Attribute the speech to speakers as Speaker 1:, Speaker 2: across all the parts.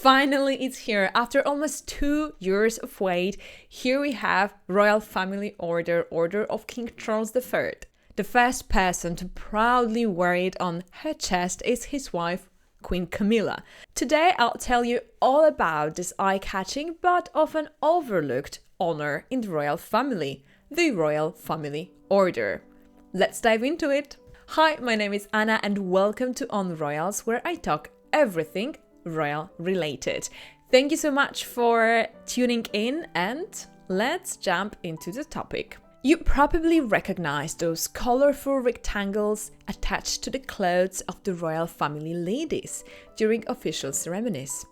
Speaker 1: Finally, it's here. After almost 2 years of wait, here we have Royal Family Order, Order of King Charles III. The first person to proudly wear it on her chest is his wife, Queen Camilla. Today, I'll tell you all about this eye-catching but often overlooked honor in the royal family, the Royal Family Order. Let's dive into it. Hi, my name is Anna and welcome to On Royals, where I talk everything royal related. Thank you so much for tuning in and let's jump into the topic. You probably recognize those colorful rectangles attached to the clothes of the royal family ladies during official ceremonies.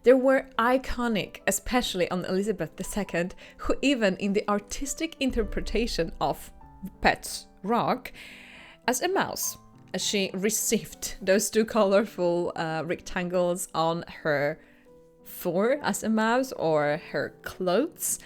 Speaker 1: They were iconic, especially on Elizabeth II, who even in the artistic interpretation of Pet's Rock, as a mouse, as she received those two colorful rectangles on her fur as a mouse or her clothes.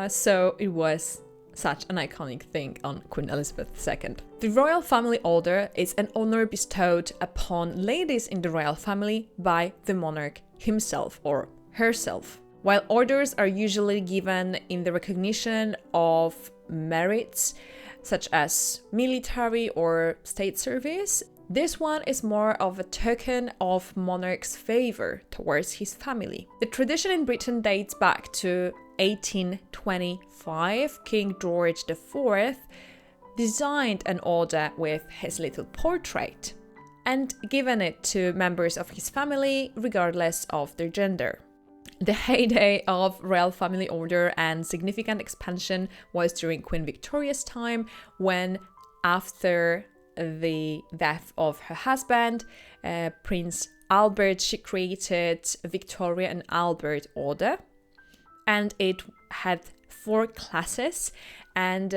Speaker 1: So it was such an iconic thing on Queen Elizabeth II. The Royal Family Order is an honor bestowed upon ladies in the royal family by the monarch himself or herself. While orders are usually given in the recognition of merits, such as military or state service, this one is more of a token of monarch's favor towards his family. The tradition in Britain dates back to 1825. King George IV designed an order with his little portrait and given it to members of his family regardless of their gender. The heyday of Royal Family Order and significant expansion was during Queen Victoria's time, when after the death of her husband, Prince Albert, she created Victoria and Albert Order, and it had 4 classes, and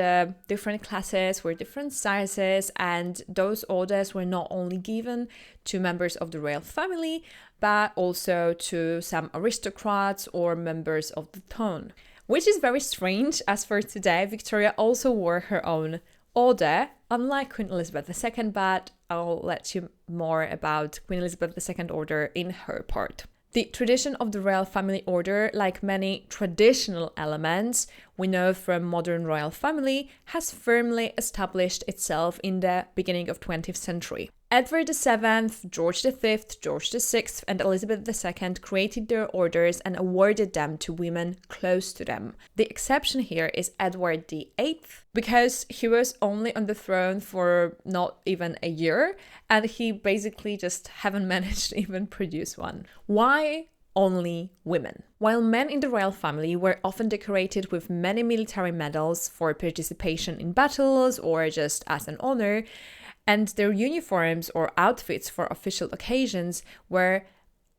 Speaker 1: different classes were different sizes, and those orders were not only given to members of the royal family, but also to some aristocrats or members of the throne. Which is very strange, as for today, Victoria also wore her own order, unlike Queen Elizabeth II, but I'll let you more about Queen Elizabeth II order in her part. The tradition of the Royal Family Order, like many traditional elements we know from modern royal family, has firmly established itself in the beginning of 20th century. Edward VII, George V, George VI, and Elizabeth II created their orders and awarded them to women close to them. The exception here is Edward VIII, because he was only on the throne for not even a year, and he basically just haven't managed to even produce one. Why only women? While men in the royal family were often decorated with many military medals for participation in battles or just as an honor, and their uniforms or outfits for official occasions were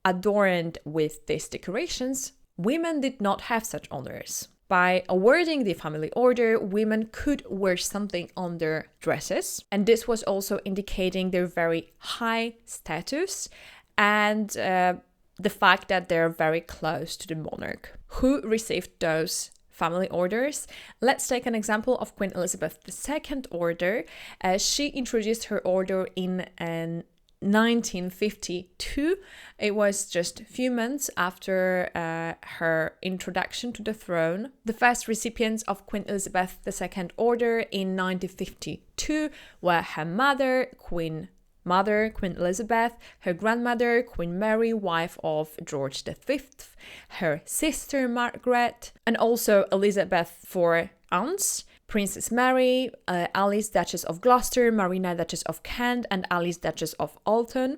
Speaker 1: adorned with these decorations, women did not have such honors. By awarding the family order, women could wear something on their dresses, and this was also indicating their very high status and the fact that they're very close to the monarch. Who received those family orders? Let's take an example of Queen Elizabeth II order. She introduced her order in 1952. It was just a few months after her introduction to the throne. The first recipients of Queen Elizabeth II order in 1952 were her mother, Queen Elizabeth, her grandmother, Queen Mary, wife of George V, her sister Margaret, and also Elizabeth's 4 aunts, Princess Mary, Alice, Duchess of Gloucester, Marina, Duchess of Kent, and Alice, Duchess of Alton.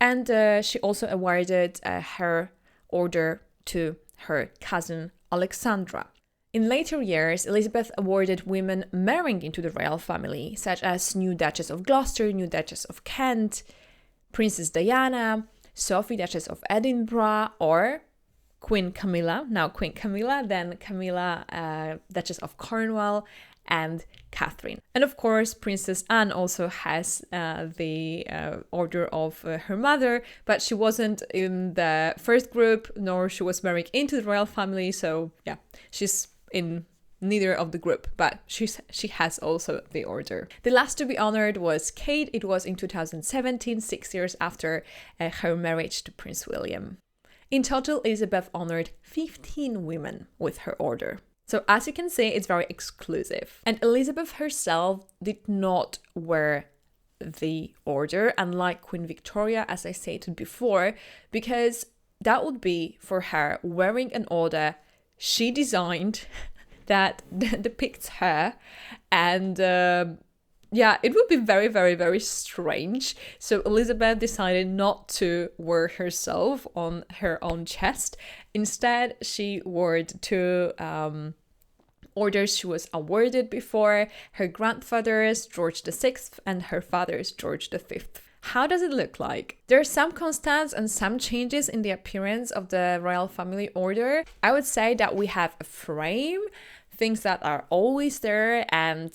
Speaker 1: And she also awarded her order to her cousin Alexandra. In later years, Elizabeth awarded women marrying into the royal family, such as new Duchess of Gloucester, new Duchess of Kent, Princess Diana, Sophie, Duchess of Edinburgh, or Queen Camilla, then Camilla, Duchess of Cornwall, and Catherine. And of course, Princess Anne also has the order of her mother, but she wasn't in the first group, nor she was married into the royal family, so yeah, she's in neither of the group, but she has also the order. The last to be honored was Kate. It was in 2017, 6 years after her marriage to Prince William. In total, Elizabeth honored 15 women with her order. So as you can see, it's very exclusive. And Elizabeth herself did not wear the order, unlike Queen Victoria, as I stated before, because that would be for her wearing an order she designed that depicts her, and it would be very, very, very strange. So Elizabeth decided not to wear herself on her own chest. Instead, she wore two orders she was awarded before, her grandfather's George VI and her father's George V. How does it look like? There are some constants and some changes in the appearance of the royal family order. I would say that we have a frame, things that are always there, and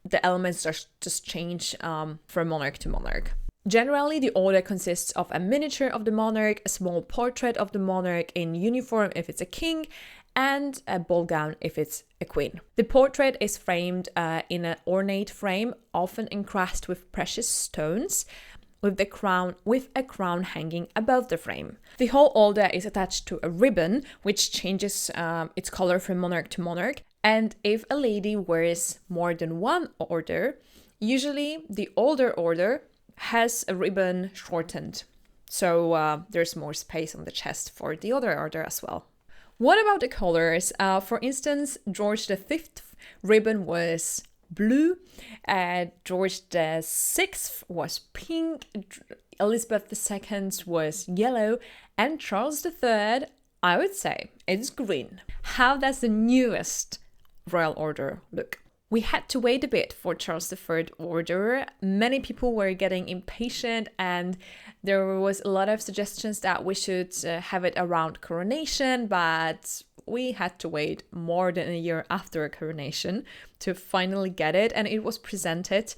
Speaker 1: the elements just change from monarch to monarch. Generally, the order consists of a miniature of the monarch, a small portrait of the monarch in uniform if it's a king, and a ball gown if it's a queen. The portrait is framed in an ornate frame, often encrusted with precious stones, with a crown hanging above the frame. The whole order is attached to a ribbon, which changes its color from monarch to monarch. And if a lady wears more than one order, usually the older order has a ribbon shortened. So there's more space on the chest for the other order as well. What about the colors? For instance, George V ribbon was blue, George VI was pink, Elizabeth II was yellow, and Charles III, I would say, it's green. How does the newest royal order look? We had to wait a bit for Charles III order. Many people were getting impatient, and there was a lot of suggestions that we should have it around coronation, but we had to wait more than a year after coronation to finally get it, and it was presented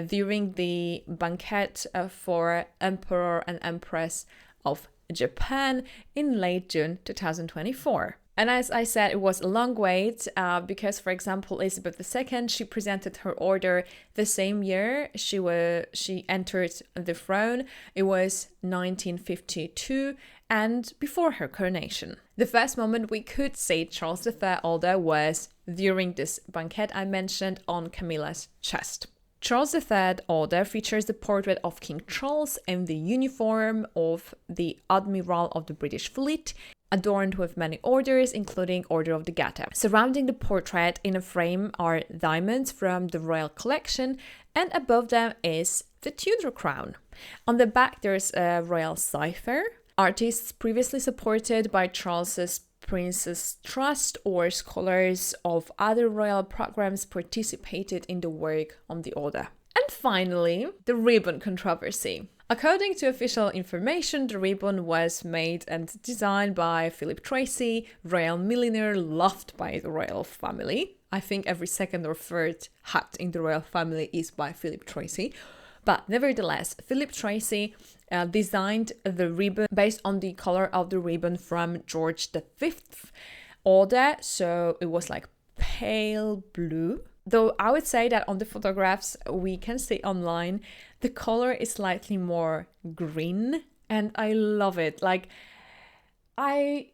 Speaker 1: during the banquet for Emperor and Empress of Japan in late June 2024. And as I said, it was a long wait because, for example, Elizabeth II, she presented her order the same year she entered the throne. It was 1952 and before her coronation. The first moment we could see Charles III order was during this banquet I mentioned on Camilla's chest. Charles III order features the portrait of King Charles in the uniform of the Admiral of the British Fleet, adorned with many orders, including Order of the Garter. Surrounding the portrait in a frame are diamonds from the royal collection, and above them is the Tudor crown. On the back there's a royal cipher. Artists previously supported by Charles's Prince's Trust or scholars of other royal programs participated in the work on the order. And finally, the ribbon controversy. According to official information, the ribbon was made and designed by Philip Tracy, royal millionaire loved by the royal family. I think every second or third hat in the royal family is by Philip Tracy. But nevertheless, Philip Tracy designed the ribbon based on the color of the ribbon from George V order. So it was like pale blue. Though I would say that on the photographs we can see online, the color is slightly more green, and I love it. Like, I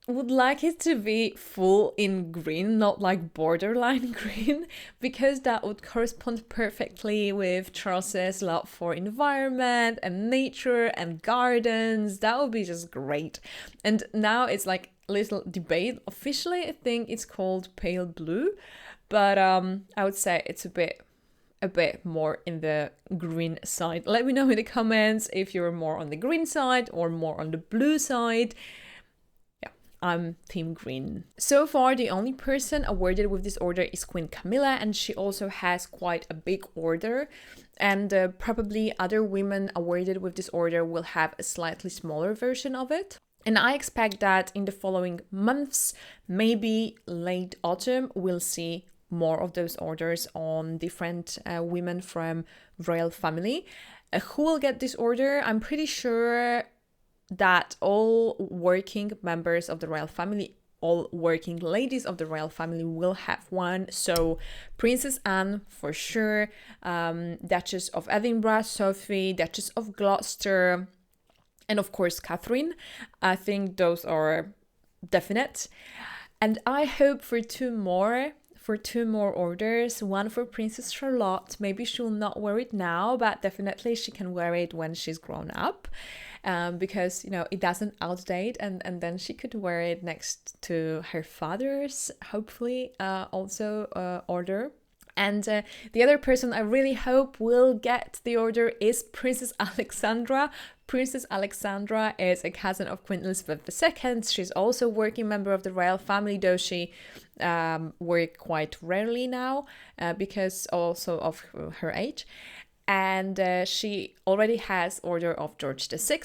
Speaker 1: would like it to be full in green, not like borderline green, because that would correspond perfectly with Charles's love for environment and nature and gardens. That would be just great. And now it's like a little debate. Officially, I think it's called pale blue, but I would say it's a bit more in the green side. Let me know in the comments if you're more on the green side or more on the blue side. Yeah, I'm team green. So far, the only person awarded with this order is Queen Camilla, and she also has quite a big order. And probably other women awarded with this order will have a slightly smaller version of it. And I expect that in the following months, maybe late autumn, we'll see more of those orders on different women from royal family. Who will get this order? I'm pretty sure that all working members of the royal family, all working ladies of the royal family will have one. So Princess Anne for sure, Duchess of Edinburgh, Sophie, Duchess of Gloucester, And of course, Catherine. I think those are definite. And I hope for two more orders, one for Princess Charlotte. Maybe she'll not wear it now, but definitely she can wear it when she's grown up, because, you know, it doesn't outdate, and then she could wear it next to her father's, hopefully, also order. And the other person I really hope will get the order is Princess Alexandra. Princess Alexandra is a cousin of Queen Elizabeth II. She's also a working member of the royal family, though she works quite rarely now because also of her age. And she already has Order of George VI,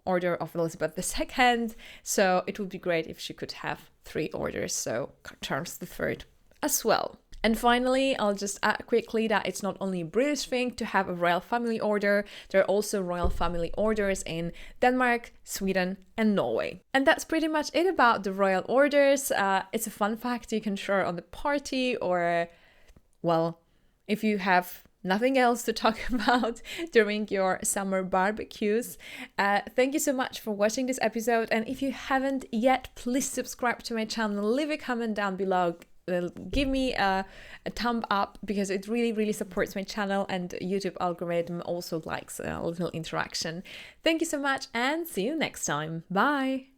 Speaker 1: Order of Elizabeth II. So it would be great if she could have 3 orders, so Charles III as well. And finally, I'll just add quickly that it's not only a British thing to have a royal family order, there are also royal family orders in Denmark, Sweden, and Norway. And that's pretty much it about the royal orders. It's a fun fact you can share on the party, or, well, if you have nothing else to talk about during your summer barbecues. Thank you so much for watching this episode. And if you haven't yet, please subscribe to my channel, leave a comment down below. Give me a thumb up, because it really supports my channel, and YouTube algorithm also likes a little interaction. Thank you so much, and see you next time. Bye!